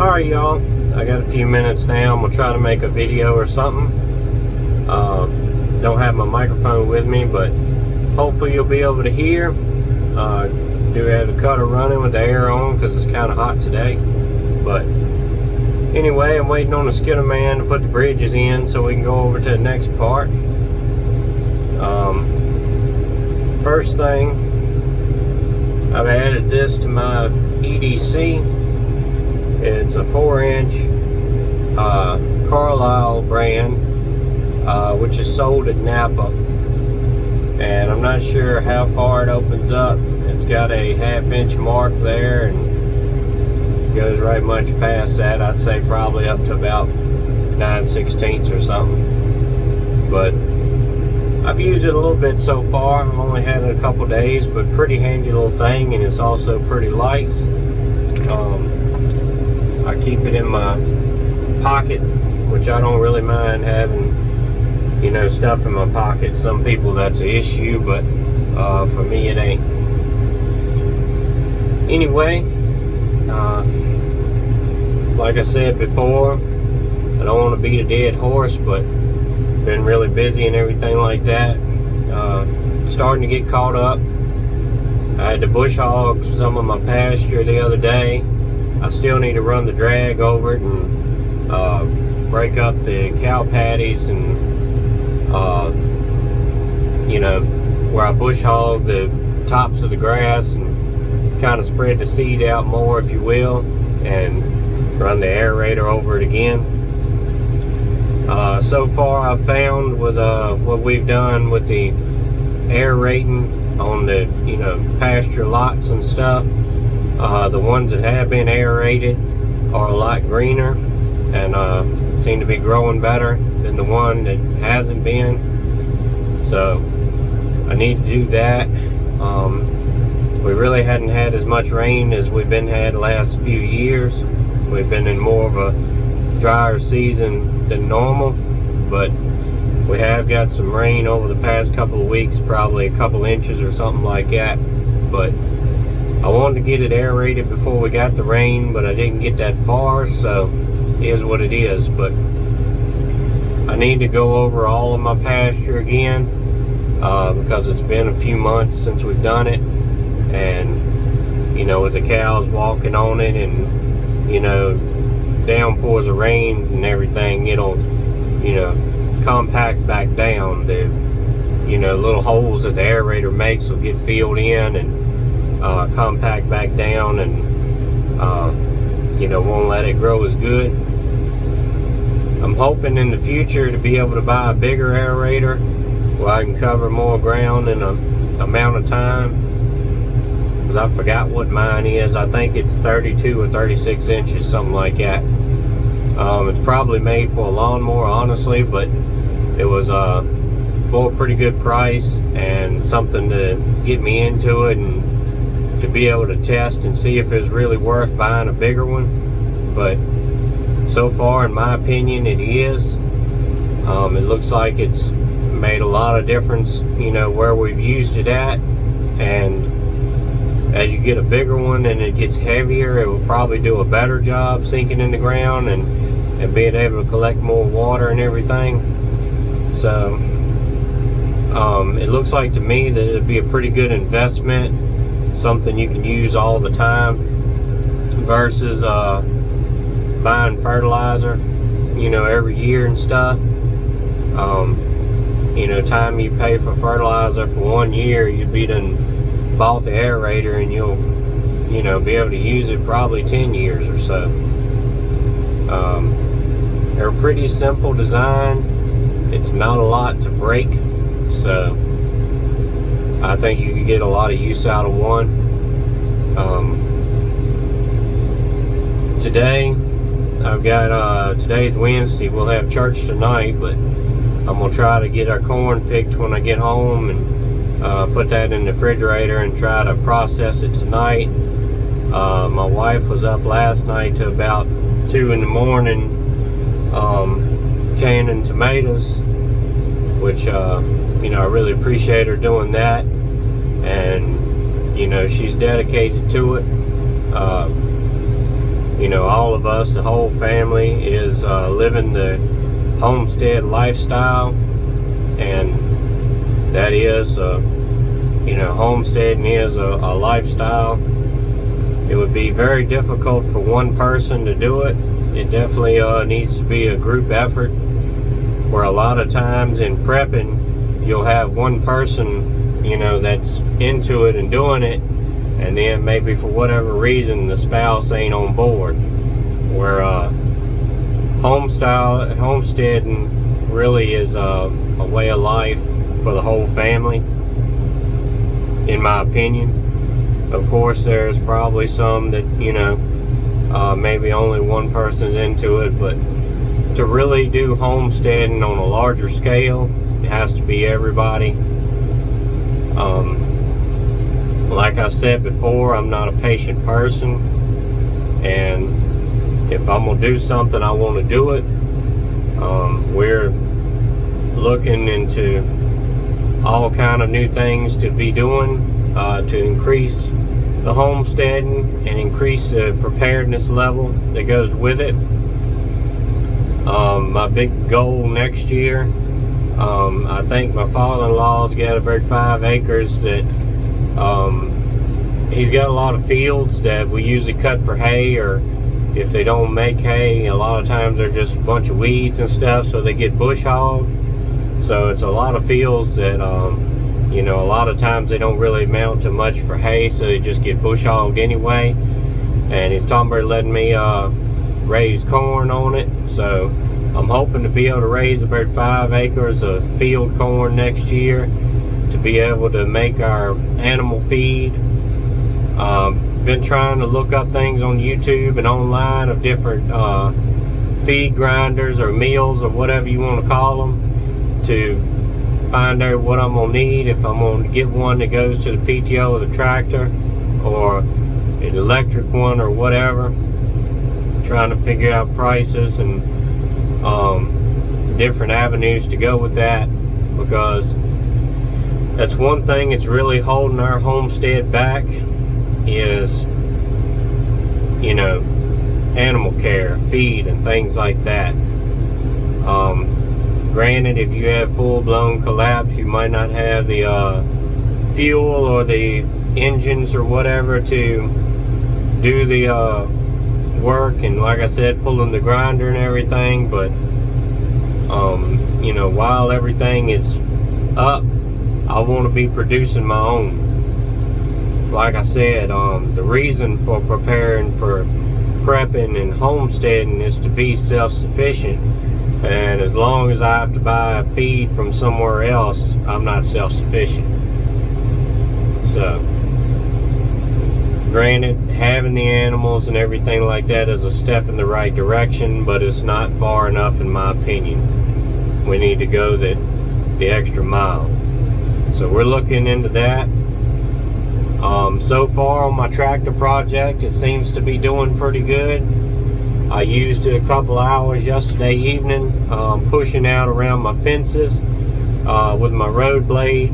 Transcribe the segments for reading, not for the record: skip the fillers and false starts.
Alright, y'all, I got a few minutes now. I'm gonna try to make a video or something. Don't have my microphone with me, but hopefully you'll be able to hear. Do have the cutter running with the air on because it's kind of hot today. But anyway, I'm waiting on the skidder man to put the bridges in so we can go over to the next part. First thing, I've added this to my EDC. It's a 4-inch Carlisle brand, which is sold at Napa. And I'm not sure how far it opens up. It's got a 1/2-inch mark there and goes right much past that. I'd say probably up to about 9/16 or something. But I've used it a little bit so far. I've only had it a couple days, but pretty handy little thing, and it's also pretty light. I keep it in my pocket, which I don't really mind having, you know, stuff in my pocket. Some people that's an issue, but for me it ain't. Anyway, like I said before, I don't want to beat a dead horse, but been really busy and everything like that. Starting to get caught up. I had to bush hog some of my pasture the other day. I still need to run the drag over it and break up the cow patties and you know, where I bush hog the tops of the grass and kind of spread the seed out more, if you will, and run the aerator over it again. So far I've found with what we've done with the aerating on the, you know, pasture lots and stuff, the ones that have been aerated are a lot greener and seem to be growing better than the one that hasn't been. So I need to do that. We really hadn't had as much rain as we've been had the last few years. We've been in more of a drier season than normal, but we have got some rain over the past couple of weeks, probably a couple inches or something like that. But I wanted to get it aerated before we got the rain, but I didn't get that far, so it is what it is. But I need to go over all of my pasture again, because it's been a few months since we've done it. And, you know, with the cows walking on it and, you know, downpours of rain and everything, it'll, you know, compact back down. The, you know, little holes that the aerator makes will get filled in and compact back down, and you know, won't let it grow as good. I'm hoping in the future to be able to buy a bigger aerator where I can cover more ground in a amount of time, because I forgot what mine is. I think it's 32 or 36 inches, something like that. It's probably made for a lawnmower, honestly, but it was for a pretty good price and something to get me into it and to be able to test and see if it's really worth buying a bigger one. But so far, in my opinion, it is. It looks like it's made a lot of difference, you know, where we've used it at. And as you get a bigger one and it gets heavier, it will probably do a better job sinking in the ground and being able to collect more water and everything. So it looks like to me that it'd be a pretty good investment, something you can use all the time, versus buying fertilizer, you know, every year and stuff. You know, time you pay for fertilizer for 1 year, you'd be done bought the aerator and you'll, you know, be able to use it probably 10 years or so. They're a pretty simple design. It's not a lot to break, so I think you can get a lot of use out of one. Today I've got today's Wednesday. We'll have church tonight, but I'm gonna try to get our corn picked when I get home and put that in the refrigerator and try to process it tonight. My wife was up last night to about 2 in the morning canning tomatoes, which you know, I really appreciate her doing that. And you know, she's dedicated to it. You know, all all of us, the whole family, is living the homestead lifestyle, and that is, homesteading is a lifestyle. It would be very difficult for one person to do it. It definitely needs to be a group effort, where a lot of times in prepping, you'll have one person, that's into it and doing it, and then maybe for whatever reason the spouse ain't on board. Where homesteading really is a way of life for the whole family, in my opinion. Of course, there's probably some that maybe only one person's into it, but to really do homesteading on a larger scale, it has to be everybody. Like I said before, I'm not a patient person, and if I'm gonna do something, I want to do it. We're looking into all kind of new things to be doing to increase the homesteading and increase the preparedness level that goes with it. My big goal next year, I think my father-in-law's got about 5 acres that he's got a lot of fields that we usually cut for hay, or if they don't make hay, a lot of times they're just a bunch of weeds and stuff, so they get bush hogged. So it's a lot of fields that a lot of times they don't really amount to much for hay, so they just get bush hogged anyway. And he's talking about letting me raise corn on it, so I'm hoping to be able to raise about 5 acres of field corn next year to be able to make our animal feed. Been trying to look up things on YouTube and online of different feed grinders or meals or whatever you want to call them, to find out what I'm gonna need, if I'm gonna get one that goes to the PTO of the tractor or an electric one or whatever. Trying to figure out prices and different avenues to go with that, because that's one thing that's really holding our homestead back is animal care, feed, and things like that. Granted, if you have full-blown collapse, you might not have the fuel or the engines or whatever to do the work, and like I said, pulling the grinder and everything. But while everything is up, I want to be producing my own. Like I said, the reason for preparing for prepping and homesteading is to be self-sufficient. And as long as I have to buy feed from somewhere else, I'm not self-sufficient. So, granted, having the animals and everything like that is a step in the right direction, but it's not far enough in my opinion. We need to go the extra mile. So we're looking into that. So far on my tractor project, it seems to be doing pretty good. I used it a couple hours yesterday evening, pushing out around my fences with my road blade,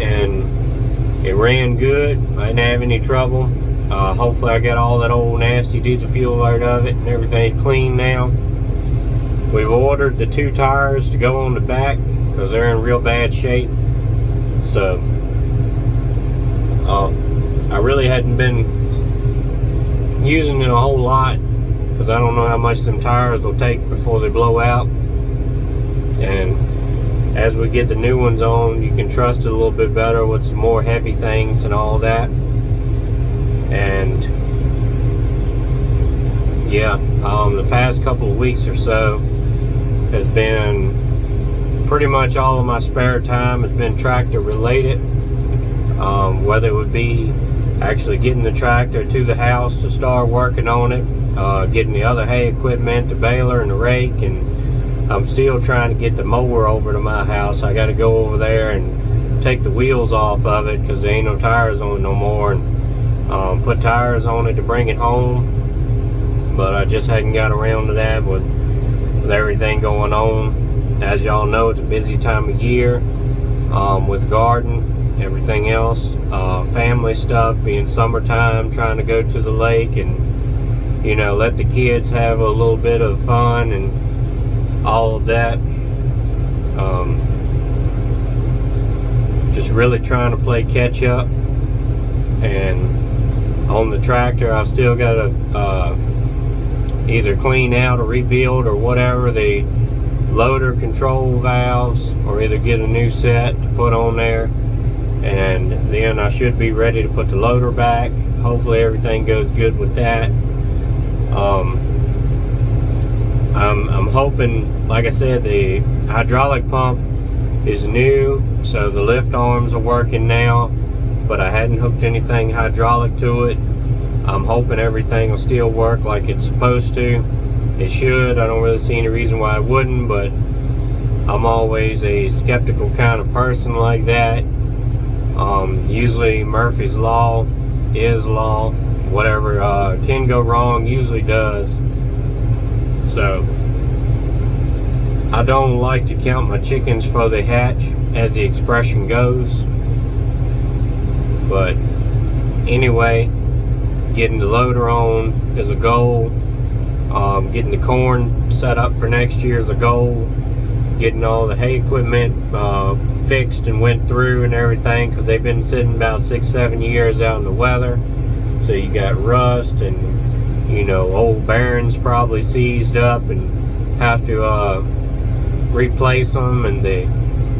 and it ran good. I didn't have any trouble. Hopefully I got all that old nasty diesel fuel out of it and everything's clean now. We've ordered the 2 tires to go on the back because they're in real bad shape. So I really hadn't been using it a whole lot, because I don't know how much them tires will take before they blow out. And as we get the new ones on, you can trust it a little bit better with some more heavy things and all that. And yeah, the past couple of weeks or so has been pretty much all of my spare time has been tractor related. Whether it would be actually getting the tractor to the house to start working on it, getting the other hay equipment, the baler and the rake, and I'm still trying to get the mower over to my house. I got to go over there and take the wheels off of it because there ain't no tires on it no more, and put tires on it to bring it home. But I just hadn't got around to that with everything going on. As y'all know, it's a busy time of year with garden, everything else, family stuff, being summertime, trying to go to the lake and you know, let the kids have a little bit of fun and all of that. Just really trying to play catch up. And on the tractor, I've still got to either clean out or rebuild or whatever the loader control valves, or either get a new set to put on there, and then I should be ready to put the loader back. Hopefully everything goes good with that. I'm hoping, like I said, the hydraulic pump is new, so the lift arms are working now, but I hadn't hooked anything hydraulic to it. I'm hoping everything will still work like it's supposed to. It should. I don't really see any reason why it wouldn't, but I'm always a skeptical kind of person like that. Usually Murphy's Law is law. Whatever can go wrong usually does. So I don't like to count my chickens before they hatch, as the expression goes. But anyway, getting the loader on is a goal. Getting the corn set up for next year is a goal. Getting all the hay equipment fixed and went through and everything, because they've been sitting about 6-7 years out in the weather. So you got rust and, you know, old bearings probably seized up and have to replace them, and the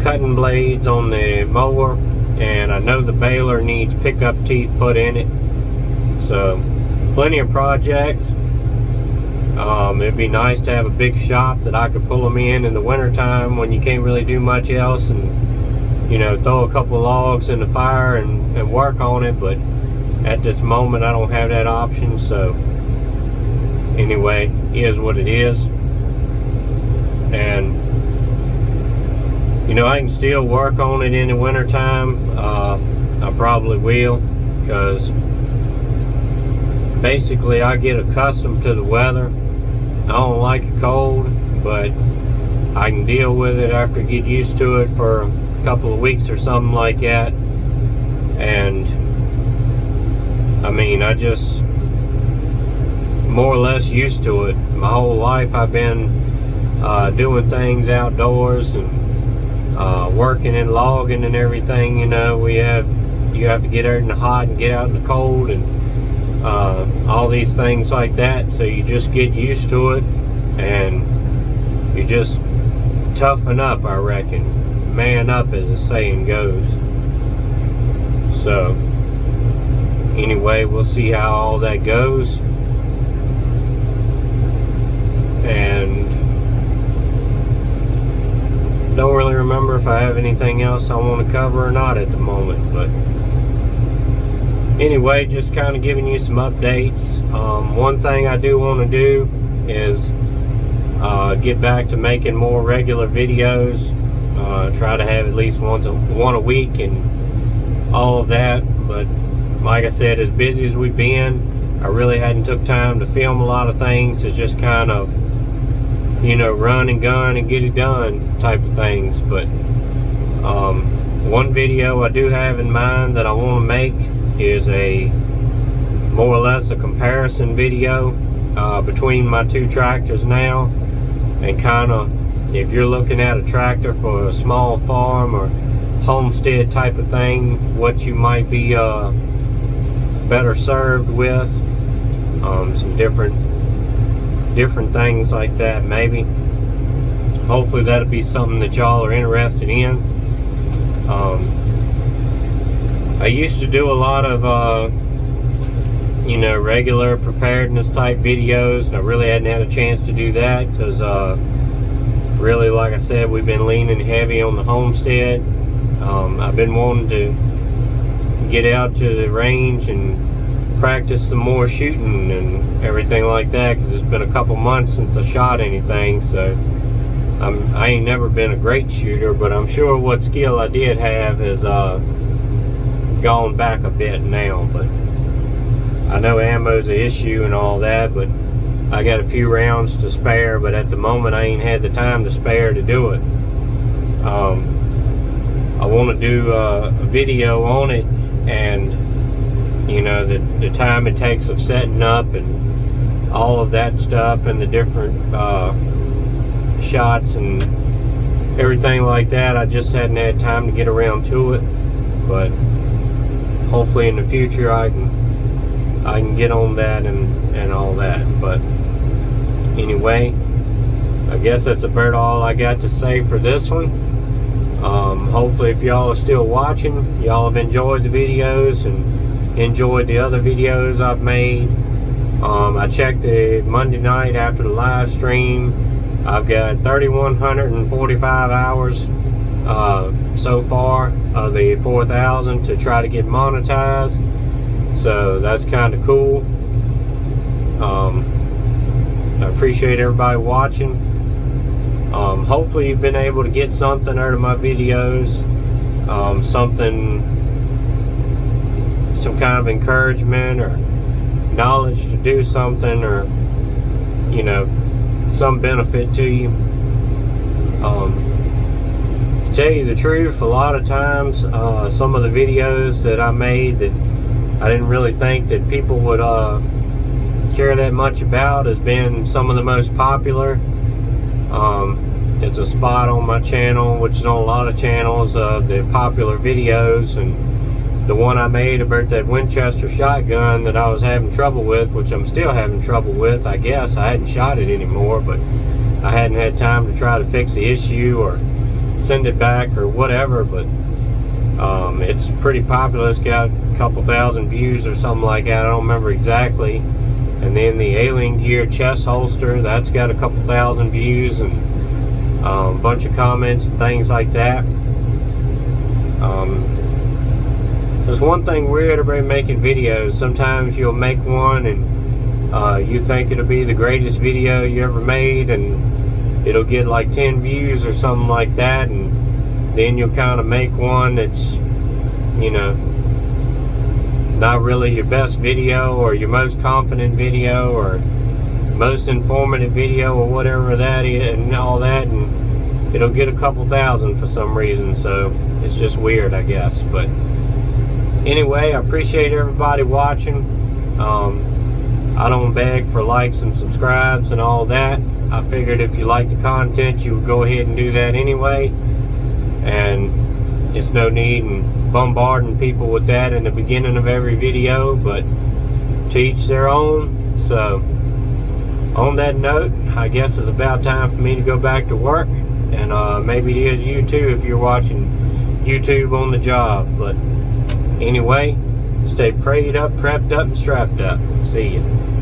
cutting blades on the mower, and I know the baler needs pickup teeth put in it. So plenty of projects. It'd be nice to have a big shop that I could pull them in the wintertime when you can't really do much else, and, you know, throw a couple logs in the fire and work on it. But at this moment I don't have that option. So anyway, it is what it is. And, you know, I can still work on it in the wintertime. I probably will, because basically I get accustomed to the weather. I don't like it cold, but I can deal with it after I get used to it for a couple of weeks or something like that. And I mean, I just more or less used to it. My whole life I've been doing things outdoors and working and logging and everything. You know, you have to get out in the hot and get out in the cold, and all these things like that. So you just get used to it, and you just toughen up, I reckon. Man up, as the saying goes. So anyway, we'll see how all that goes. And don't really remember if I have anything else I want to cover or not at the moment, but anyway, just kind of giving you some updates. One thing I do want to do is get back to making more regular videos. Try to have at least one a week and all of that. But like I said, as busy as we've been, I really hadn't took time to film a lot of things. It's just kind of, you know, run and gun and get it done type of things. But one video I do have in mind that I want to make is a more or less a comparison video between my two tractors now, and kind of, if you're looking at a tractor for a small farm or homestead type of thing, what you might be better served with, some different things like that maybe. Hopefully that'll be something that y'all are interested in. I used to do a lot of you know, regular preparedness type videos, and I really hadn't had a chance to do that because really, like I said, we've been leaning heavy on the homestead. I've been wanting to get out to the range and practice some more shooting and everything like that, because it's been a couple months since I shot anything. So I ain't never been a great shooter, but I'm sure what skill I did have has gone back a bit now. But I know ammo's an issue and all that, but I got a few rounds to spare, but at the moment I ain't had the time to spare to do it. I want to do a video on it, and you know, the time it takes of setting up and all of that stuff and the different shots and everything like that. I just hadn't had time to get around to it, but hopefully in the future I can get on that and all that. But anyway, I guess that's about all I got to say for this one. Hopefully if y'all are still watching, y'all have enjoyed the videos and enjoyed the other videos I've made. I checked it Monday night after the live stream. I've got 3,145 hours so far of the 4,000 to try to get monetized. So that's kind of cool. I appreciate everybody watching. Hopefully you've been able to get something out of my videos, some kind of encouragement or knowledge to do something, or you know, some benefit to you. To tell you the truth, a lot of times some of the videos that I made that I didn't really think that people would care that much about has been some of the most popular. It's a spot on my channel, which is on a lot of channels, of the popular videos, and the one I made about that Winchester shotgun that I was having trouble with, which I'm still having trouble with. I guess I hadn't shot it anymore, but I hadn't had time to try to fix the issue or send it back or whatever. But it's pretty popular. It's got a couple thousand views or something like that. I don't remember exactly. And then the Alien Gear chest holster, that's got a couple thousand views and a bunch of comments and things like that. There's one thing weird about making videos. Sometimes you'll make one and you think it'll be the greatest video you ever made, and it'll get like 10 views or something like that, and then you'll kind of make one that's, you know, not really your best video or your most confident video or most informative video or whatever that is and all that, and it'll get a couple thousand for some reason. So it's just weird, I guess. But anyway, I appreciate everybody watching. I don't beg for likes and subscribes and all that. I figured if you like the content, you would go ahead and do that anyway, and it's no need in bombarding people with that in the beginning of every video, but to each their own. So on that note, I guess it's about time for me to go back to work, and maybe it is you too if you're watching YouTube on the job. But anyway, stay prayed up, prepped up, and strapped up. See ya.